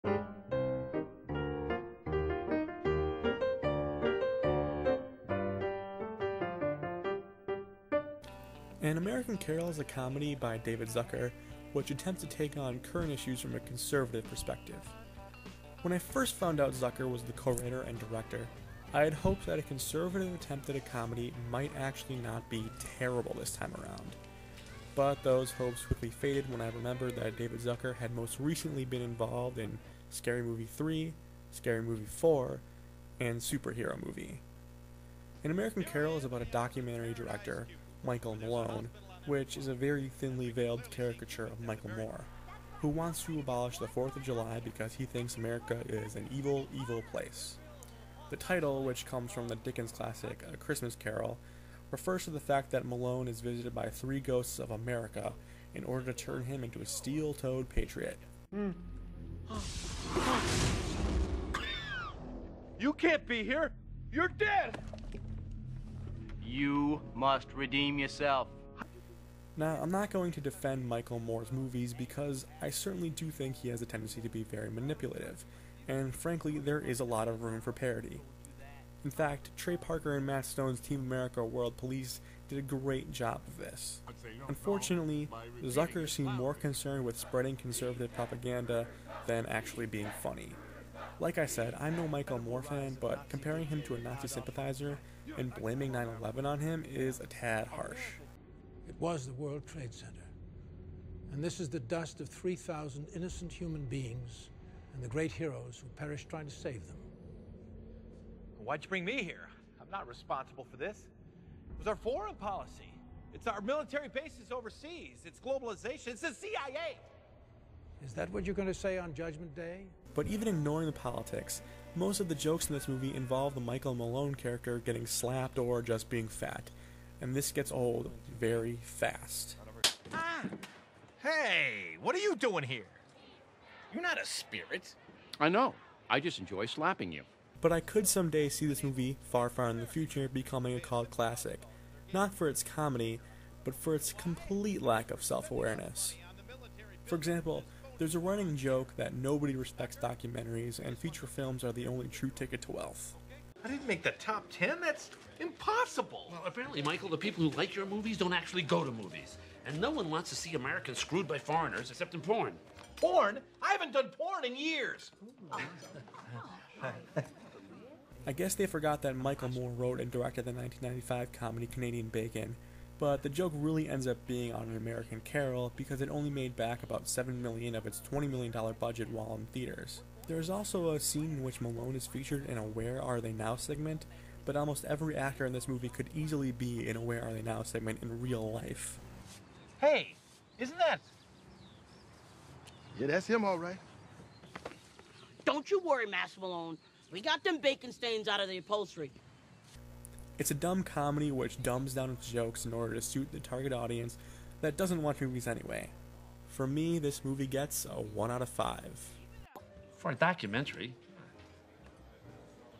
An American Carol is a comedy by David Zucker, which attempts to take on current issues from a conservative perspective. When I first found out Zucker was the co-writer and director, I had hoped that a conservative attempt at a comedy might actually not be terrible this time around. But those hopes quickly faded when I remembered that David Zucker had most recently been involved in Scary Movie 3, Scary Movie 4, and Superhero Movie. An American Carol is about a documentary director, Michael Malone, which is a very thinly veiled caricature of Michael Moore, who wants to abolish the 4th of July because he thinks America is an evil, evil place. The title, which comes from the Dickens classic A Christmas Carol, refers to the fact that Malone is visited by 3 ghosts of America in order to turn him into a steel-toed patriot. You can't be here! You're dead! You must redeem yourself. Now, I'm not going to defend Michael Moore's movies because I certainly do think he has a tendency to be very manipulative, and frankly, there is a lot of room for parody. In fact, Trey Parker and Matt Stone's Team America World Police did a great job of this. Unfortunately, Zucker seemed more concerned with spreading conservative propaganda than actually being funny. Like I said, I'm no Michael Moore fan, but comparing him to a Nazi sympathizer and blaming 9/11 on him is a tad harsh. It was the World Trade Center, and this is the dust of 3,000 innocent human beings and the great heroes who perished trying to save them. Why'd you bring me here? I'm not responsible for this. It was our foreign policy. It's our military bases overseas. It's globalization. It's the CIA. Is that what you're going to say on Judgment Day? But even ignoring the politics, most of the jokes in this movie involve the Michael Malone character getting slapped or just being fat, and this gets old very fast. Ah! Hey, what are you doing here? You're not a spirit. I know. I just enjoy slapping you. But I could someday see this movie, far, far in the future, becoming a cult classic. Not for its comedy, but for its complete lack of self-awareness. For example, there's a running joke that nobody respects documentaries and feature films are the only true ticket to wealth. I didn't make the top 10. That's impossible. Well, apparently, Michael, the people who like your movies don't actually go to movies. And no one wants to see Americans screwed by foreigners except in porn. Porn? I haven't done porn in years. I guess they forgot that Michael Moore wrote and directed the 1995 comedy Canadian Bacon, but the joke really ends up being on An American Carol because it only made back about $7 million of its $20 million budget while in theaters. There is also a scene in which Malone is featured in a Where Are They Now segment, but almost every actor in this movie could easily be in a Where Are They Now segment in real life. Hey, isn't that... Yeah, that's him, all right. Don't you worry, Master Malone. We got them bacon stains out of the upholstery. It's a dumb comedy which dumbs down its jokes in order to suit the target audience that doesn't watch movies anyway. For me, this movie gets a 1 out of 5. For a documentary,